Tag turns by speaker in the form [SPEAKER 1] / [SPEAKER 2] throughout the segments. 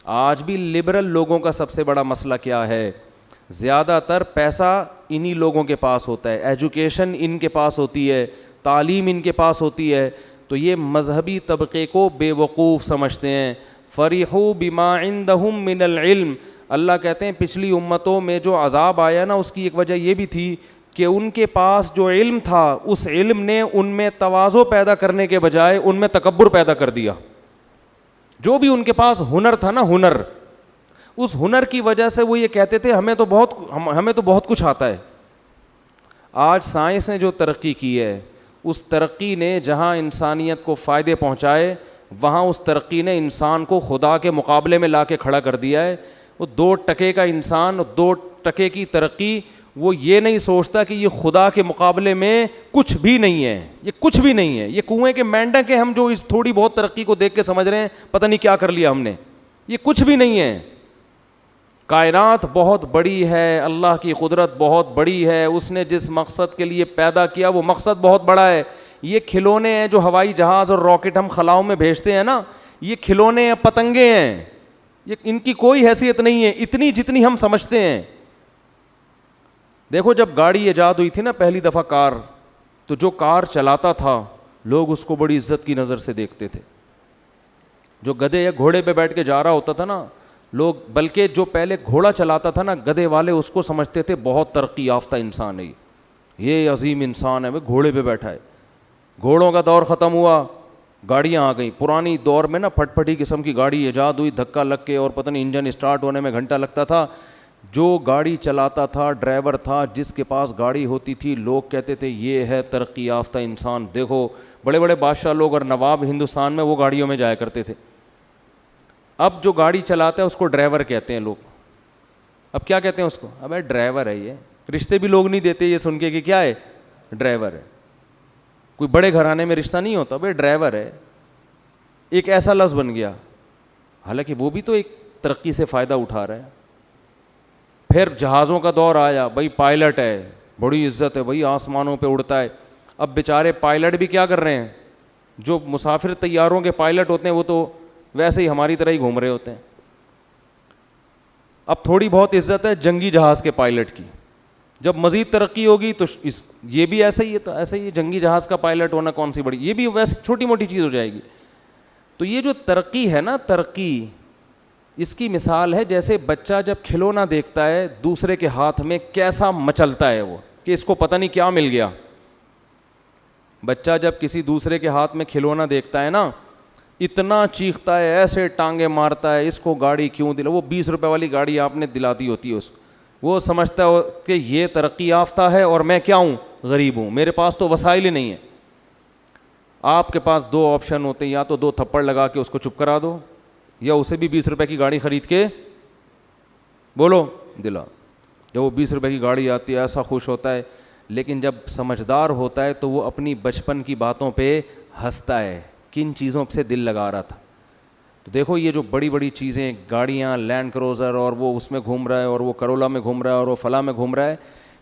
[SPEAKER 1] آج بھی لبرل لوگوں کا سب سے بڑا مسئلہ کیا ہے؟ زیادہ تر پیسہ انہی لوگوں کے پاس ہوتا ہے، ایجوکیشن ان کے پاس ہوتی ہے، تعلیم ان کے پاس ہوتی ہے، تو یہ مذہبی طبقے کو بے وقوف سمجھتے ہیں۔ فَرِحُوا بِمَا عِندَهُم مِّنَ الْعِلْمِ، اللہ کہتے ہیں پچھلی امتوں میں جو عذاب آیا نا اس کی ایک وجہ یہ بھی تھی کہ ان کے پاس جو علم تھا اس علم نے ان میں تواضع پیدا کرنے کے بجائے ان میں تکبر پیدا کر دیا۔ جو بھی ان کے پاس ہنر تھا نا، ہنر، اس ہنر کی وجہ سے وہ یہ کہتے تھے ہمیں تو بہت کچھ آتا ہے۔ آج سائنس نے جو ترقی کی ہے، اس ترقی نے جہاں انسانیت کو فائدے پہنچائے وہاں اس ترقی نے انسان کو خدا کے مقابلے میں لا کے کھڑا کر دیا ہے۔ وہ 2% کا انسان، 2% کی ترقی، وہ یہ نہیں سوچتا کہ یہ خدا کے مقابلے میں کچھ بھی نہیں ہے، یہ کچھ بھی نہیں ہے، یہ کنویں کے مینڈک ہیں ہم جو اس تھوڑی بہت ترقی کو دیکھ کے سمجھ رہے ہیں پتہ نہیں کیا کر لیا ہم نے، یہ کچھ بھی نہیں ہے۔ کائنات بہت بڑی ہے، اللہ کی قدرت بہت بڑی ہے، اس نے جس مقصد کے لیے پیدا کیا وہ مقصد بہت بڑا ہے۔ یہ کھلونے ہیں جو ہوائی جہاز اور راکٹ ہم خلاؤں میں بھیجتے ہیں نا، یہ کھلونے ہیں، پتنگیں ہیں، یہ ان کی کوئی حیثیت نہیں ہے اتنی جتنی ہم سمجھتے ہیں۔ دیکھو جب گاڑی ایجاد ہوئی تھی نا پہلی دفعہ کار، تو جو کار چلاتا تھا لوگ اس کو بڑی عزت کی نظر سے دیکھتے تھے۔ جو گدھے یا گھوڑے پہ بیٹھ کے جا رہا ہوتا تھا نا لوگ، بلکہ جو پہلے گھوڑا چلاتا تھا نا گدھے والے اس کو سمجھتے تھے بہت ترقی یافتہ انسان ہے، یہ عظیم انسان ہے، وہ گھوڑے پہ بیٹھا ہے۔ گھوڑوں کا دور ختم ہوا، گاڑیاں آ گئیں۔ پرانی دور میں نا پھٹ پھٹی قسم کی گاڑی ایجاد ہوئی، دھکا لگ کے اور پتہ نہیں انجن اسٹارٹ ہونے میں گھنٹہ لگتا تھا۔ جو گاڑی چلاتا تھا، ڈرائیور تھا، جس کے پاس گاڑی ہوتی تھی لوگ کہتے تھے یہ ہے ترقی یافتہ انسان، دیکھو بڑے بڑے بادشاہ لوگ اور نواب ہندوستان میں وہ گاڑیوں میں جایا کرتے تھے۔ اب جو گاڑی چلاتا ہے اس کو ڈرائیور کہتے ہیں لوگ۔ اب کیا کہتے ہیں اس کو؟ ابے ڈرائیور ہے، یہ رشتے بھی لوگ نہیں دیتے یہ سن کے کہ کیا ہے، ڈرائیور ہے۔ کوئی بڑے گھرانے میں رشتہ نہیں ہوتا، بھائی ڈرائیور ہے، ایک ایسا لفظ بن گیا، حالانکہ وہ بھی تو ایک ترقی سے فائدہ اٹھا رہا ہے۔ پھر جہازوں کا دور آیا، بھائی پائلٹ ہے، بڑی عزت ہے، بھائی آسمانوں پہ اڑتا ہے۔ اب بیچارے پائلٹ بھی کیا کر رہے ہیں، جو مسافر طیاروں کے پائلٹ ہوتے ہیں وہ تو ویسے ہی ہماری طرح ہی گھوم رہے ہوتے ہیں۔ اب تھوڑی بہت عزت ہے جنگی جہاز کے پائلٹ کی، جب مزید ترقی ہوگی تو یہ بھی ایسا ہی ہے، تو ایسا ہی جنگی جہاز کا پائلٹ ہونا کون سی بڑی، یہ بھی ویسے چھوٹی موٹی چیز ہو جائے گی۔ تو یہ جو ترقی ہے نا، ترقی، اس کی مثال ہے جیسے بچہ جب کھلونا دیکھتا ہے دوسرے کے ہاتھ میں کیسا مچلتا ہے وہ، کہ اس کو پتہ نہیں کیا مل گیا۔ بچہ جب کسی دوسرے کے ہاتھ میں کھلونا دیکھتا ہے نا اتنا چیختا ہے، ایسے ٹانگیں مارتا ہے، اس کو گاڑی کیوں دلا، وہ 20 روپے والی گاڑی آپ نے دلا دی ہوتی ہے اس کو، وہ سمجھتا ہے کہ یہ ترقی یافتہ ہے اور میں کیا ہوں، غریب ہوں، میرے پاس تو وسائل ہی نہیں ہیں۔ آپ کے پاس 2 آپشن ہوتے ہیں، یا تو 2 تھپڑ لگا کے اس کو چپ کرا دو، یا اسے بھی 20 روپے کی گاڑی خرید کے بولو دلا۔ جب وہ 20 روپے کی گاڑی آتی ہے ایسا خوش ہوتا ہے، لیکن جب سمجھدار ہوتا ہے تو وہ اپنی بچپن کی باتوں پہ ہنستا ہے، کن چیزوں سے دل لگا رہا تھا۔ تو دیکھو یہ جو بڑی بڑی چیزیں، گاڑیاں، لینڈ کروزر، اور وہ اس میں گھوم رہا ہے، اور وہ کرولا میں گھوم رہا ہے، اور وہ فلاں میں گھوم رہا ہے،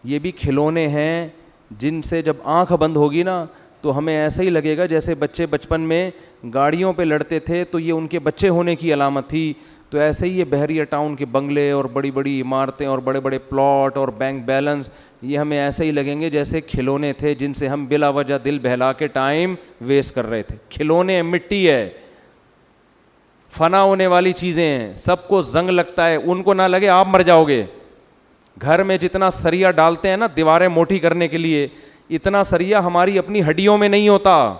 [SPEAKER 1] یہ بھی کھلونے ہیں جن سے جب آنکھ بند ہوگی نا تو ہمیں ایسا ہی لگے گا جیسے بچے بچپن میں گاڑیوں پہ لڑتے تھے تو یہ ان کے بچے ہونے کی علامت تھی۔ تو ایسے ہی یہ بحریہ ٹاؤن کے بنگلے اور بڑی بڑی عمارتیں اور بڑے بڑے پلاٹ اور بینک بیلنس، یہ ہمیں ایسے ہی لگیں گے جیسے کھلونے تھے جن سے ہم بلا وجہ دل بہلا کے ٹائم ویسٹ کر رہے تھے۔ کھلونے مٹی ہے، فنا ہونے والی چیزیں ہیں، سب کو زنگ لگتا ہے، ان کو نہ لگے آپ مر جاؤ گے۔ گھر میں جتنا سریا ڈالتے ہیں نا دیواریں موٹی کرنے کے لیے، اتنا سریا ہماری اپنی ہڈیوں میں نہیں ہوتا۔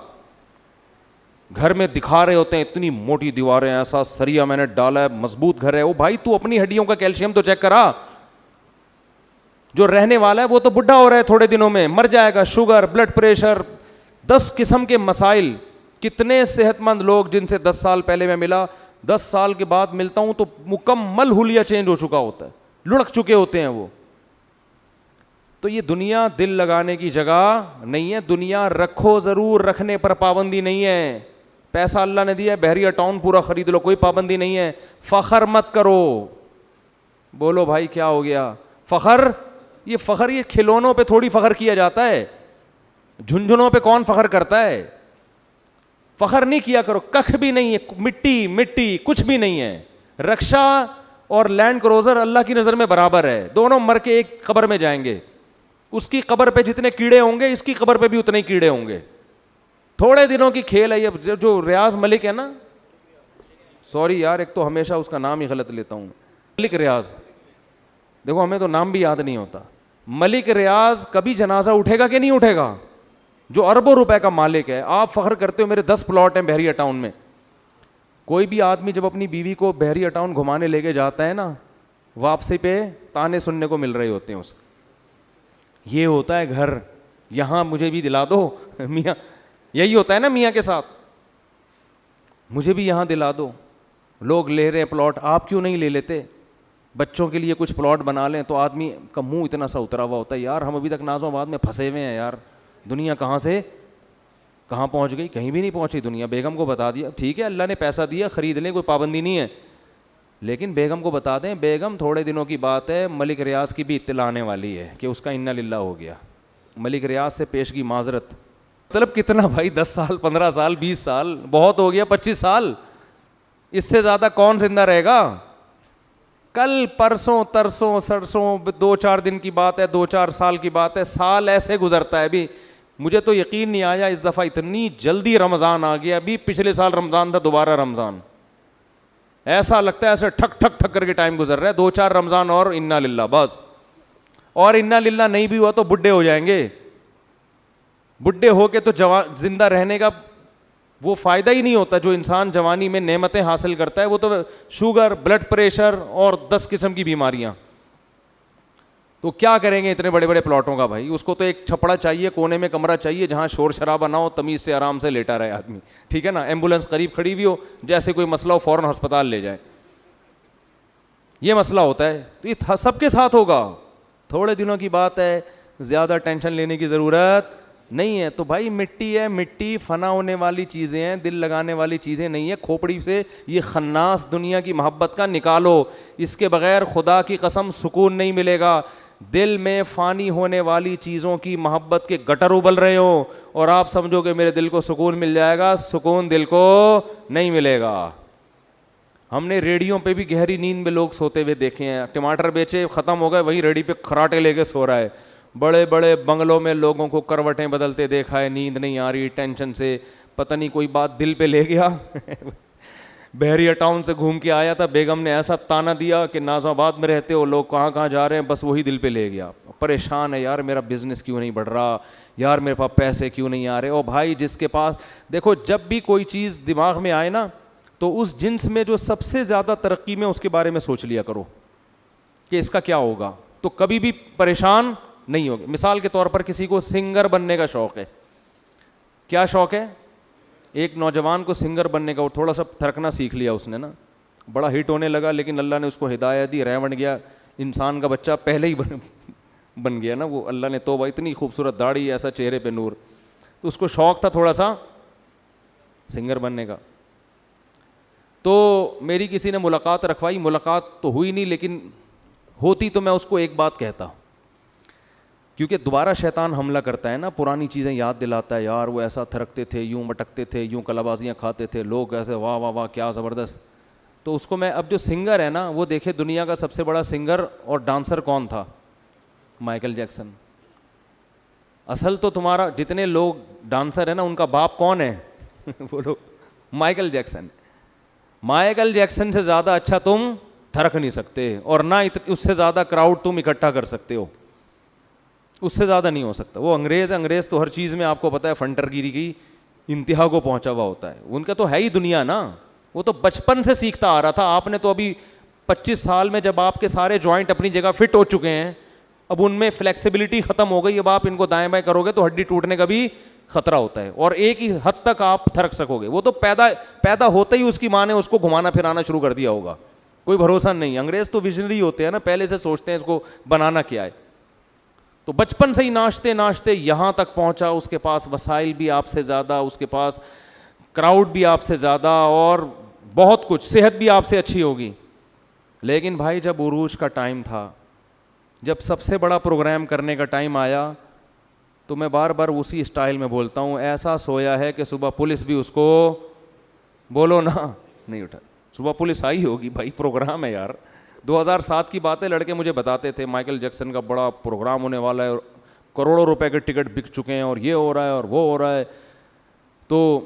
[SPEAKER 1] گھر میں دکھا رہے ہوتے ہیں اتنی موٹی دیواریں، ایسا سریا میں نے ڈالا ہے، مضبوط گھر ہے۔ او بھائی تو اپنی ہڈیوں کا کیلشیم تو چیک کرا، جو رہنے والا ہے وہ تو بڈھا ہو رہا ہے، تھوڑے دنوں میں مر جائے گا، شوگر، بلڈ پریشر، 10 قسم کے مسائل۔ کتنے صحت مند لوگ جن سے 10 سال پہلے میں ملا، 10 سال کے بعد ملتا ہوں تو مکمل حلیہ چینج ہو چکا ہوتا ہے، لڑک چکے ہوتے ہیں وہ۔ تو یہ دنیا دل لگانے کی جگہ نہیں ہے، دنیا رکھو ضرور، رکھنے پر پابندی نہیں ہے۔ پیسہ اللہ نے دیا ہے، بحریہ ٹاؤن پورا خرید لو، کوئی پابندی نہیں ہے۔ فخر مت کرو، بولو بھائی کیا ہو گیا فخر؟ یہ فخر یہ کھلونوں پہ تھوڑی فخر کیا جاتا ہے، جھنجھنوں پہ کون فخر کرتا ہے؟ فخر نہیں کیا کرو، کخ بھی نہیں ہے، مٹی مٹی کچھ بھی نہیں ہے۔ رکشا اور لینڈ کروزر اللہ کی نظر میں برابر ہے, دونوں مر کے ایک قبر میں جائیں گے. اس کی قبر پہ جتنے کیڑے ہوں گے اس کی قبر پہ بھی اتنے ہی کیڑے ہوں گے. تھوڑے دنوں کی کھیل ہے یہ. جو ریاض ملک ہے نا, سوری یار ایک تو ہمیشہ اس کا نام ہی غلط لیتا ہوں, ملک ریاض, دیکھو ہمیں تو نام بھی یاد نہیں ہوتا. ملک ریاض کبھی جنازہ اٹھے گا کہ نہیں اٹھے گا؟ جو اربوں روپے کا مالک ہے. آپ فخر کرتے ہو میرے 10 پلاٹ ہیں بحریہ ٹاؤن میں. کوئی بھی آدمی جب اپنی بیوی کو بحریہ ٹاؤن گھمانے لے کے جاتا ہے نا, واپسی پہ تانے سننے کو مل رہے ہوتے ہیں اس کے. یہ ہوتا ہے گھر, یہاں مجھے بھی دلا دو میاں. یہی ہوتا ہے نا میاں کے ساتھ, مجھے بھی یہاں دلا دو. لوگ لے رہے ہیں پلاٹ, آپ کیوں نہیں لے لیتے؟ بچوں کے لیے کچھ پلاٹ بنا لیں. تو آدمی کا منہ اتنا سا اترا ہوا ہوتا ہے, یار ہم ابھی تک نازم آباد میں پھنسے ہوئے ہیں یار, دنیا کہاں سے کہاں پہنچ گئی, کہیں بھی نہیں پہنچی دنیا. بیگم کو بتا دیا, ٹھیک ہے اللہ نے پیسہ دیا خرید لیں, کوئی پابندی نہیں ہے, لیکن بیگم کو بتا دیں بیگم تھوڑے دنوں کی بات ہے, ملک ریاض کی بھی اطلاع آنے والی ہے کہ اس کا انا للہ ہو گیا. ملک ریاض سے پیشگی معذرت. مطلب کتنا بھائی, 10 سال 15 سال 20 سال بہت ہو گیا, 25 سال, اس سے زیادہ کون زندہ رہے گا؟ کل پرسوں ترسوں سرسوں 2-4 دن کی بات ہے, 2-4 سال کی بات ہے, سال ایسے گزرتا ہے. ابھی مجھے تو یقین نہیں آیا اس دفعہ اتنی جلدی رمضان آ گیا. ابھی پچھلے سال رمضان تھا, دوبارہ رمضان. ایسا لگتا ہے ایسے ٹھک ٹھک ٹھک کر کے ٹائم گزر رہا ہے. 2-4 رمضان اور انا للہ بس. اور انا للہ نہیں بھی ہوا تو بڈھے ہو جائیں گے. بڈھے ہو کے تو زندہ رہنے کا وہ فائدہ ہی نہیں ہوتا. جو انسان جوانی میں نعمتیں حاصل کرتا ہے وہ تو شوگر, بلڈ پریشر اور 10 قسم کی بیماریاں. تو کیا کریں گے اتنے بڑے بڑے پلاٹوں کا بھائی؟ اس کو تو ایک چھپڑا چاہیے, کونے میں کمرہ چاہیے جہاں شور شرابہ نہ ہو, تمیز سے آرام سے لیٹا رہے آدمی, ٹھیک ہے نا. ایمبولینس قریب کھڑی بھی ہو, جیسے کوئی مسئلہ ہو فوراً ہسپتال لے جائے. یہ مسئلہ ہوتا ہے. تو یہ سب کے ساتھ ہوگا. تھوڑے دنوں کی بات ہے, زیادہ ٹینشن لینے کی ضرورت نہیں ہے. تو بھائی مٹی ہے, مٹی فنا ہونے والی چیزیں ہیں, دل لگانے والی چیزیں نہیں ہے. کھوپڑی سے یہ خناس دنیا کی محبت کا نکالو, اس کے بغیر خدا کی قسم سکون نہیں ملے گا. دل میں فانی ہونے والی چیزوں کی محبت کے گٹر ابل رہے ہو اور آپ سمجھو کہ میرے دل کو سکون مل جائے گا, سکون دل کو نہیں ملے گا. ہم نے ریڑیوں پہ بھی گہری نیند میں لوگ سوتے ہوئے دیکھے ہیں. ٹماٹر بیچے ختم ہو گئے, وہی ریڑی پہ کھراٹے لے کے سو رہا ہے. بڑے بڑے بنگلوں میں لوگوں کو کروٹیں بدلتے دیکھا ہے, نیند نہیں آ رہی ٹینشن سے, پتہ نہیں کوئی بات دل پہ لے گیا. بحریہ ٹاؤن سے گھوم کے آیا تھا, بیگم نے ایسا تانا دیا کہ نازم آباد میں رہتے ہو, لوگ کہاں کہاں جا رہے ہیں, بس وہی دل پہ لے گیا. پریشان ہے یار, میرا بزنس کیوں نہیں بڑھ رہا یار, میرے پاس پیسے کیوں نہیں آ رہے. او بھائی جس کے پاس, دیکھو جب بھی کوئی چیز دماغ میں آئے نا تو اس جنس میں جو سب سے زیادہ ترقی میں اس کے بارے میں سوچ لیا کرو کہ اس کا کیا ہوگا, تو کبھی بھی پریشان نہیں ہوگے. مثال کے طور پر کسی کو سنگر بننے کا شوق ہے. کیا شوق ہے؟ ایک نوجوان کو سنگر بننے کا, اور تھوڑا سا تھرکنا سیکھ لیا اس نے نا, بڑا ہٹ ہونے لگا, لیکن اللہ نے اس کو ہدایت دی, رہ بن گیا. انسان کا بچہ پہلے ہی بن گیا نا وہ, اللہ نے توبہ, اتنی خوبصورت داڑھی, ایسا چہرے پہ نور. تو اس کو شوق تھا تھوڑا سا سنگر بننے کا. تو میری کسی نے ملاقات رکھوائی, ملاقات تو ہوئی نہیں, لیکن ہوتی تو میں اس کو ایک بات کہتا, کیونکہ دوبارہ شیطان حملہ کرتا ہے نا, پرانی چیزیں یاد دلاتا ہے, یار وہ ایسا تھرکتے تھے, یوں مٹکتے تھے, یوں کلابازیاں کھاتے تھے, لوگ ایسے واہ واہ واہ کیا زبردست. تو اس کو میں, اب جو سنگر ہے نا وہ دیکھے دنیا کا سب سے بڑا سنگر اور ڈانسر کون تھا؟ Michael Jackson. اصل تو تمہارا جتنے لوگ ڈانسر ہیں نا ان کا باپ کون ہے؟ بولو, مائیکل جیکسن. مائیکل جیکسن سے زیادہ اچھا تم تھرک نہیں سکتے, اور نہ اس سے زیادہ کراؤڈ تم اکٹھا کر سکتے ہو, اس سے زیادہ نہیں ہو سکتا. وہ انگریز, انگریز تو ہر چیز میں آپ کو پتہ ہے فنٹر گیری کی انتہا کو پہنچا ہوا ہوتا ہے. ان کا تو ہے ہی دنیا نا, وہ تو بچپن سے سیکھتا آ رہا تھا. آپ نے تو ابھی 25 سال میں جب آپ کے سارے جوائنٹ اپنی جگہ فٹ ہو چکے ہیں, اب ان میں فلیکسیبلٹی ختم ہو گئی, اب آپ ان کو دائیں بائیں کرو گے تو ہڈی ٹوٹنے کا بھی خطرہ ہوتا ہے, اور ایک ہی حد تک آپ تھرک سکو گے. وہ تو پیدا ہوتے ہی اس کی ماں نے اس کو گھمانا پھرانا شروع کر دیا ہوگا, کوئی بھروسہ نہیں. انگریز تو ویژنری ہوتے ہیں نا, پہلے سے سوچتے ہیں اس کو بنانا کیا ہے. تو بچپن سے ہی ناچتے ناچتے یہاں تک پہنچا. اس کے پاس وسائل بھی آپ سے زیادہ, اس کے پاس کراؤڈ بھی آپ سے زیادہ, اور بہت کچھ, صحت بھی آپ سے اچھی ہوگی. لیکن بھائی جب عروج کا ٹائم تھا, جب سب سے بڑا پروگرام کرنے کا ٹائم آیا, تو میں بار بار اسی اسٹائل میں بولتا ہوں, ایسا سویا ہے کہ صبح پولیس بھی اس کو, بولو نا, نہیں اٹھا, صبح پولیس آئی ہوگی بھائی, پروگرام ہے یار. 2007 کی باتیں لڑکے مجھے بتاتے تھے, مائیکل جیکسن کا بڑا پروگرام ہونے والا ہے اور کروڑوں روپے کے ٹکٹ بک چکے ہیں اور یہ ہو رہا ہے اور وہ ہو رہا ہے. تو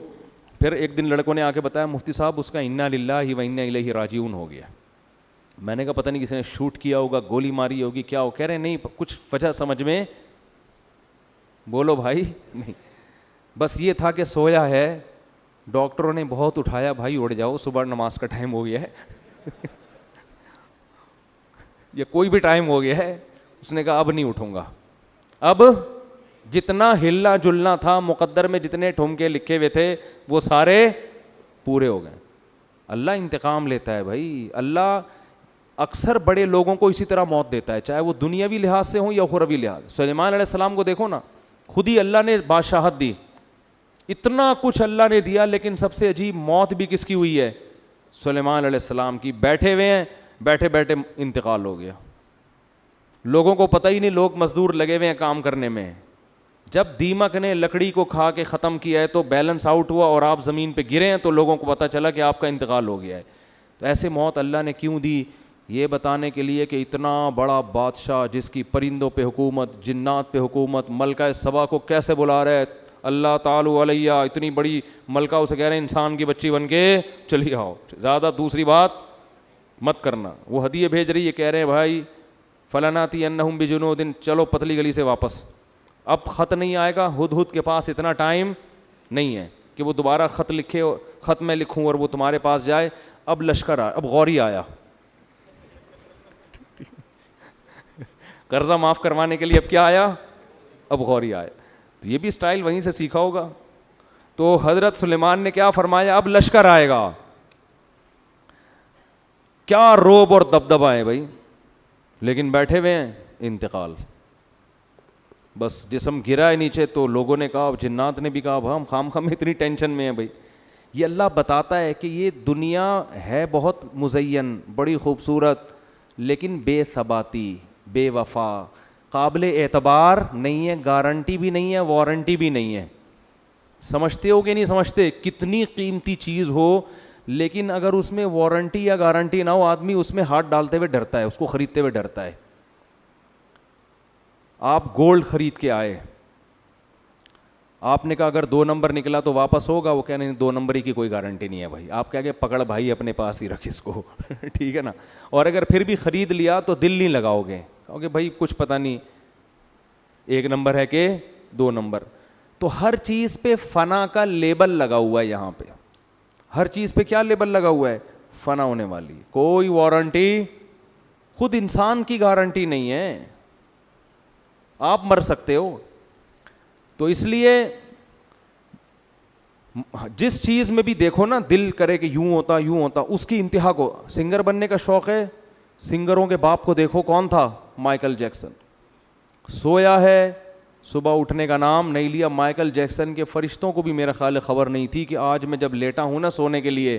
[SPEAKER 1] پھر ایک دن لڑکوں نے آ کے بتایا مفتی صاحب اس کا انا للہ و انا الیہ راجعون ہو گیا. میں نے کہا پتہ نہیں کسی نے شوٹ کیا ہوگا, گولی ماری ہوگی, کیا ہو. کہہ رہے نہیں کچھ وجہ سمجھ میں, بولو بھائی, نہیں بس یہ تھا کہ سویا ہے, ڈاکٹروں نے بہت اٹھایا, بھائی اڑ جاؤ صبح نماز کا ٹائم ہو گیا ہے یا کوئی بھی ٹائم ہو گیا ہے. اس نے کہا اب نہیں اٹھوں گا. اب جتنا ہلنا جلنا تھا مقدر میں, جتنے ٹھمکے لکھے ہوئے تھے وہ سارے پورے ہو گئے. اللہ انتقام لیتا ہے بھائی. اللہ اکثر بڑے لوگوں کو اسی طرح موت دیتا ہے, چاہے وہ دنیاوی لحاظ سے ہوں یا اخروی لحاظ. سلیمان علیہ السلام کو دیکھو نا, خود ہی اللہ نے بادشاہت دی, اتنا کچھ اللہ نے دیا, لیکن سب سے عجیب موت بھی کس کی ہوئی ہے؟ سلیمان علیہ السلام کی. بیٹھے ہوئے ہیں, بیٹھے بیٹھے انتقال ہو گیا. لوگوں کو پتہ ہی نہیں, لوگ مزدور لگے ہوئے ہیں کام کرنے میں. جب دیمک نے لکڑی کو کھا کے ختم کیا ہے تو بیلنس آؤٹ ہوا اور آپ زمین پہ گرے ہیں, تو لوگوں کو پتہ چلا کہ آپ کا انتقال ہو گیا ہے. تو ایسے موت اللہ نے کیوں دی؟ یہ بتانے کے لیے کہ اتنا بڑا بادشاہ جس کی پرندوں پہ حکومت, جنات پہ حکومت, ملکہ سبا کو کیسے بلا رہا ہے, اللہ تعالی علیہ, اتنی بڑی ملکہ اسے کہہ رہے ہیں انسان کی بچی بن کے چلی آؤ, زیادہ دوسری بات مت کرنا. وہ ہدیے بھیج رہی ہے, کہہ رہے ہیں بھائی فلناتی انہم بجنود, چلو پتلی گلی سے واپس. اب خط نہیں آئے گا, ہدہد کے پاس اتنا ٹائم نہیں ہے کہ وہ دوبارہ خط لکھے, خط میں لکھوں اور وہ تمہارے پاس جائے. اب لشکر آیا, اب غوری آیا, قرضہ معاف کروانے کے لیے. اب کیا آیا؟ اب غوری آیا. تو یہ بھی سٹائل وہیں سے سیکھا ہوگا. تو حضرت سلیمان نے کیا فرمایا؟ اب لشکر آئے گا. کیا روب اور دبدبا ہے بھائی, لیکن بیٹھے ہوئے ہیں, انتقال. بس جسم گرا ہے نیچے, تو لوگوں نے کہا, جنات نے بھی کہا, ہم خام خام اتنی ٹینشن میں ہیں بھائی. یہ اللہ بتاتا ہے کہ یہ دنیا ہے بہت مزین, بڑی خوبصورت, لیکن بے ثباتی, بے وفا, قابل اعتبار نہیں ہے, گارنٹی بھی نہیں ہے, وارنٹی بھی نہیں ہے. سمجھتے ہو کہ نہیں سمجھتے؟ کتنی قیمتی چیز ہو, لیکن اگر اس میں وارنٹی یا گارنٹی نہ ہو, آدمی اس میں ہاتھ ڈالتے ہوئے ڈرتا ہے, اس کو خریدتے ہوئے ڈرتا ہے. آپ گولڈ خرید کے آئے, آپ نے کہا اگر 2 نمبر نکلا تو واپس ہوگا, وہ کہنے 2 نمبر کی کوئی گارنٹی نہیں ہے بھائی. آپ کہہ کے پکڑ بھائی اپنے پاس ہی رکھ اس کو ٹھیک ہے نا. اور اگر پھر بھی خرید لیا تو دل نہیں لگاؤ گے, کہو گے بھائی کچھ پتہ نہیں 1 نمبر ہے کہ 2 نمبر. تو ہر چیز پہ فنا کا لیبل لگا ہوا ہے. یہاں پہ ہر چیز پہ کیا لیبل لگا ہوا ہے؟ فنا ہونے والی, کوئی وارنٹی. خود انسان کی گارنٹی نہیں ہے, آپ مر سکتے ہو. تو اس لیے جس چیز میں بھی دیکھو نا, دل کرے کہ یوں ہوتا یوں ہوتا, اس کی انتہا کو. سنگر بننے کا شوق ہے, سنگروں کے باپ کو دیکھو, کون تھا؟ Michael Jackson. سویا ہے, صبح اٹھنے کا نام نہیں لیا. مائیکل جیکسن کے فرشتوں کو بھی میرا خیال خبر نہیں تھی کہ آج میں جب لیٹا ہوں نا سونے کے لیے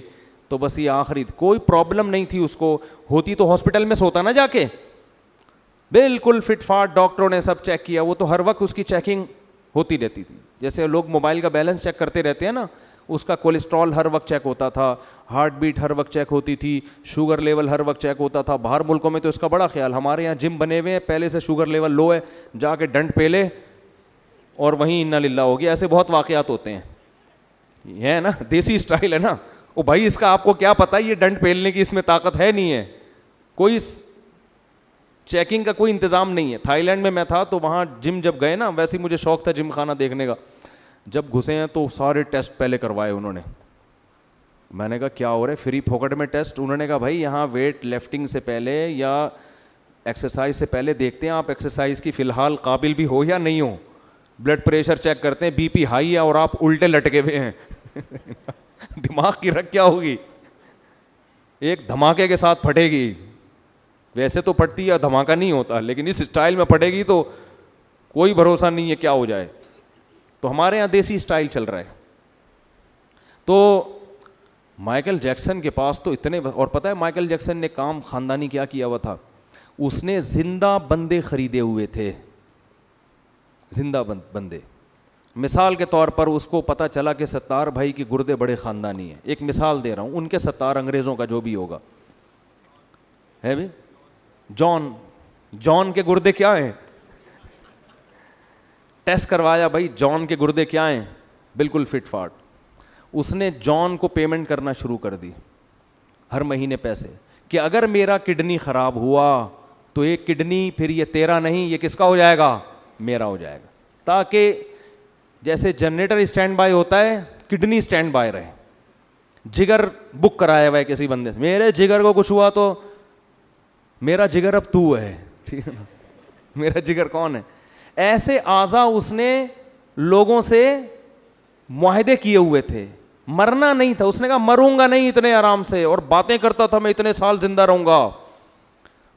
[SPEAKER 1] تو بس یہ آخری. کوئی پرابلم نہیں تھی اس کو, ہوتی تو ہاسپٹل میں سوتا نا جا کے, بالکل فٹ فاٹ, ڈاکٹروں نے سب چیک کیا. وہ تو ہر وقت اس کی چیکنگ ہوتی رہتی تھی, جیسے لوگ موبائل کا بیلنس چیک کرتے رہتے ہیں نا, اس کا کولیسٹرول ہر وقت چیک ہوتا تھا, ہارٹ بیٹ ہر وقت چیک ہوتی تھی, شوگر لیول ہر وقت چیک ہوتا تھا. باہر ملکوں میں تو اس کا بڑا خیال. ہمارے یہاں جم بنے ہوئے ہیں, پہلے سے شوگر لیول لو ہے, جا کے ڈنڈ پھیلے اور وہیں انا للہ ہو گیا. ایسے بہت واقعات ہوتے ہیں. یہ ہے نا دیسی اسٹائل ہے نا. او بھائی اس کا آپ کو کیا پتہ, یہ ڈنڈ پھیلنے کی اس میں طاقت ہے نہیں ہے, کوئی چیکنگ کا کوئی انتظام نہیں ہے. تھائی لینڈ میں تھا تو وہاں جم جب گئے نا, ویسے ہی مجھے شوق تھا جم خانہ دیکھنے کا. جب گھسے ہیں تو سارے ٹیسٹ پہلے کروائے انہوں نے. میں نے کہا کیا ہو رہا ہے, فری پھوکٹ میں ٹیسٹ. انہوں نے کہا بھائی یہاں ویٹ لفٹنگ سے پہلے یا ایکسرسائز سے پہلے دیکھتے ہیں آپ ایکسرسائز کی فی الحال قابل بھی ہو یا نہیں ہو. بلڈ پریشر چیک کرتے ہیں, بی پی ہائی ہے اور آپ الٹے لٹکے ہوئے ہیں. دماغ کی رگ کیا ہوگی, ایک دھماکے کے ساتھ پھٹے گی. ویسے تو پھٹتی ہے, دھماکہ نہیں ہوتا, لیکن اس اسٹائل میں پھٹے گی تو کوئی بھروسہ نہیں ہے کیا ہو جائے. تو ہمارے یہاں دیسی اسٹائل چل رہا ہے. تو مائیکل جیکسن کے پاس تو اتنے, اور پتہ ہے مائیکل جیکسن نے کام خاندانی کیا کیا ہوا تھا, اس نے زندہ بندے خریدے ہوئے تھے, زندہ بندے. مثال کے طور پر اس کو پتہ چلا کہ ستار بھائی کی گردے بڑے خاندانی ہیں, ایک مثال دے رہا ہوں, ان کے ستار انگریزوں کا جو بھی ہوگا ہے بھی, جان کے گردے کیا ہیں, ٹیسٹ کروایا بھائی جان کے گردے کیا ہیں, بالکل فٹ فاٹ. اس نے جان کو پیمنٹ کرنا شروع کر دی ہر مہینے پیسے, کہ اگر میرا کڈنی خراب ہوا تو ایک کڈنی پھر یہ تیرا نہیں, یہ کس کا ہو جائے گا, میرا ہو جائے گا, تاکہ جیسے جنریٹر اسٹینڈ بائی ہوتا ہے کڈنی اسٹینڈ بائی رہے. جگر بک کرایا ہوا ہے کسی بندے سے, میرے جگر کو کچھ ہوا تو میرا جگر اب تو ہے, ٹھیک ہے نا, میرا جگر کون ہے. ایسے اعضا اس نے لوگوں سے معاہدے کیے ہوئے تھے, مرنا نہیں تھا, اس نے کہا مروں گا نہیں اتنے آرام سے, اور باتیں کرتا تھا میں اتنے سال زندہ رہوں گا.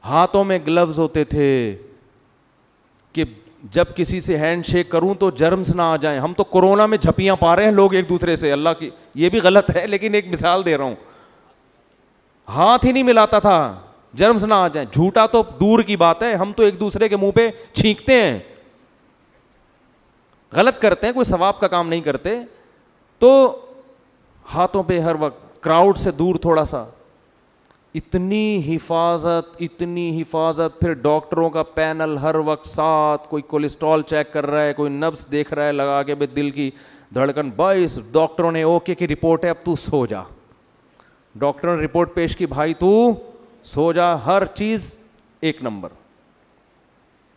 [SPEAKER 1] ہاتھوں میں گلوز ہوتے تھے کہ جب کسی سے ہینڈ شیک کروں تو جرمز نہ آ جائیں. ہم تو کورونا میں جھپیاں پا رہے ہیں لوگ ایک دوسرے سے, اللہ کی یہ بھی غلط ہے لیکن ایک مثال دے رہا ہوں. ہاتھ ہی نہیں ملاتا تھا جرمز نہ آ جائیں. جھوٹا تو دور کی بات ہے, ہم تو ایک دوسرے کے منہ پہ چھینکتے ہیں, غلط کرتے ہیں, کوئی ثواب کا کام نہیں کرتے. تو ہاتھوں پہ ہر وقت کراؤڈ سے دور تھوڑا سا, اتنی حفاظت. پھر ڈاکٹروں کا پینل ہر وقت ساتھ, کوئی کولیسٹرول چیک کر رہا ہے, کوئی نبض دیکھ رہا ہے لگا کے بھائی دل کی دھڑکن. 22 ڈاکٹروں نے اوکے کی رپورٹ ہے, اب تو سو جا. ڈاکٹروں نے رپورٹ پیش کی, بھائی تو سو جا, ہر چیز ایک نمبر.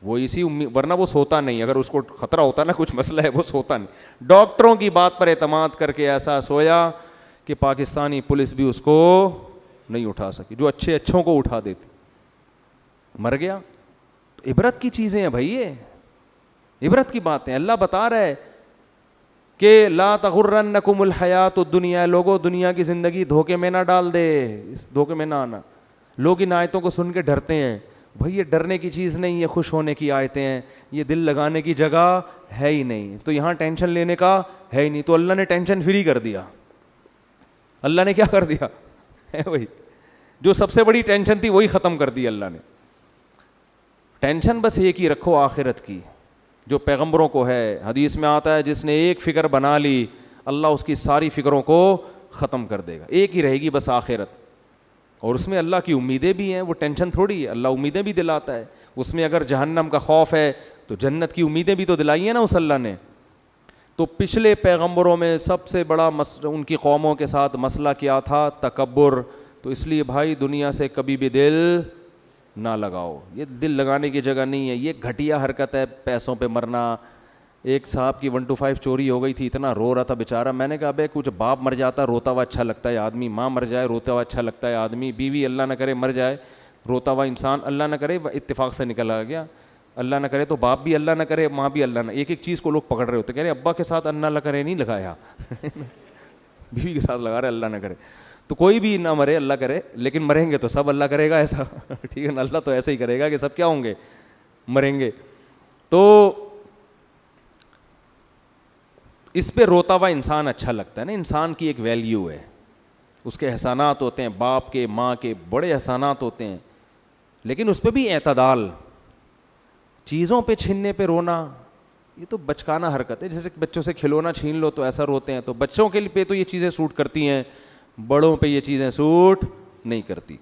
[SPEAKER 1] وہ اسی ورنہ وہ سوتا نہیں, اگر اس کو خطرہ ہوتا نا کچھ مسئلہ ہے وہ سوتا نہیں. ڈاکٹروں کی بات پر اعتماد کر کے ایسا سویا کہ پاکستانی پولیس بھی اس کو نہیں اٹھا سکی, جو اچھوں کو اٹھا دیتی. مر گیا. تو عبرت کی چیزیں ہیں بھائی, یہ عبرت کی باتیں. اللہ بتا رہا ہے کہ لا تغرنکم الحیات الدنیا, لوگوں دنیا کی زندگی دھوکے میں نہ ڈال دے, اس دھوکے میں نہ آنا. لوگ ان آیتوں کو سن کے ڈرتے ہیں, بھائی یہ ڈرنے کی چیز نہیں, یہ خوش ہونے کی آیتیں ہیں, یہ دل لگانے کی جگہ ہے ہی نہیں, تو یہاں ٹینشن لینے کا ہے ہی نہیں. تو اللہ نے ٹینشن فری کر دیا. اللہ نے کیا کر دیا وہی جو سب سے بڑی ٹینشن تھی وہی ختم کر دی اللہ نے. ٹینشن بس ایک ہی رکھو, آخرت کی, جو پیغمبروں کو ہے. حدیث میں آتا ہے جس نے ایک فکر بنا لی اللہ اس کی ساری فکروں کو ختم کر دے گا, ایک ہی رہے گی بس آخرت. اور اس میں اللہ کی امیدیں بھی ہیں, وہ ٹینشن تھوڑی ہے, اللہ امیدیں بھی دلاتا ہے. اس میں اگر جہنم کا خوف ہے تو جنت کی امیدیں بھی تو دلائی ہیں نا اس اللہ نے. تو پچھلے پیغمبروں میں سب سے بڑا ان کی قوموں کے ساتھ مسئلہ کیا تھا, تکبر. تو اس لیے بھائی دنیا سے کبھی بھی دل نہ لگاؤ, یہ دل لگانے کی جگہ نہیں ہے, یہ گھٹیا حرکت ہے پیسوں پہ مرنا. ایک صاحب کی 125 چوری ہو گئی تھی, اتنا رو رہا تھا بیچارہ. میں نے کہا بھائی کچھ باپ مر جاتا روتا ہوا اچھا لگتا ہے آدمی, ماں مر جائے روتا ہوا اچھا لگتا ہے آدمی, بیوی اللہ نہ کرے مر جائے روتا ہوا انسان, اللہ نہ کرے اتفاق سے نکل آ گیا, اللہ نہ کرے تو باپ بھی اللہ نہ کرے, ماں بھی اللہ نہ. ایک ایک چیز کو لوگ پکڑ رہے ہوتے, کہہ رہے ابا کے ساتھ اللہ نہ کرے نہیں لگایا بیوی کے ساتھ لگا رہے اللہ نہ کرے. تو کوئی بھی نہ مرے اللہ کرے, لیکن مریں گے تو سب اللہ کرے گا ایسا ٹھیک ہے نا, اللہ تو ایسا ہی کرے گا کہ سب کیا ہوں گے, مریں گے. تو اس پہ روتا ہوا انسان اچھا لگتا ہے نا, انسان کی ایک ویلیو ہے, اس کے احسانات ہوتے ہیں, باپ کے ماں کے بڑے احسانات ہوتے ہیں, لیکن اس پہ بھی اعتدال. چیزوں پہ چھیننے پہ رونا یہ تو بچکانا حرکت ہے. جیسے بچوں سے کھلونا چھین لو تو ایسا روتے ہیں, تو بچوں کے پہ تو یہ چیزیں سوٹ کرتی ہیں, بڑوں پہ یہ چیزیں سوٹ نہیں کرتی.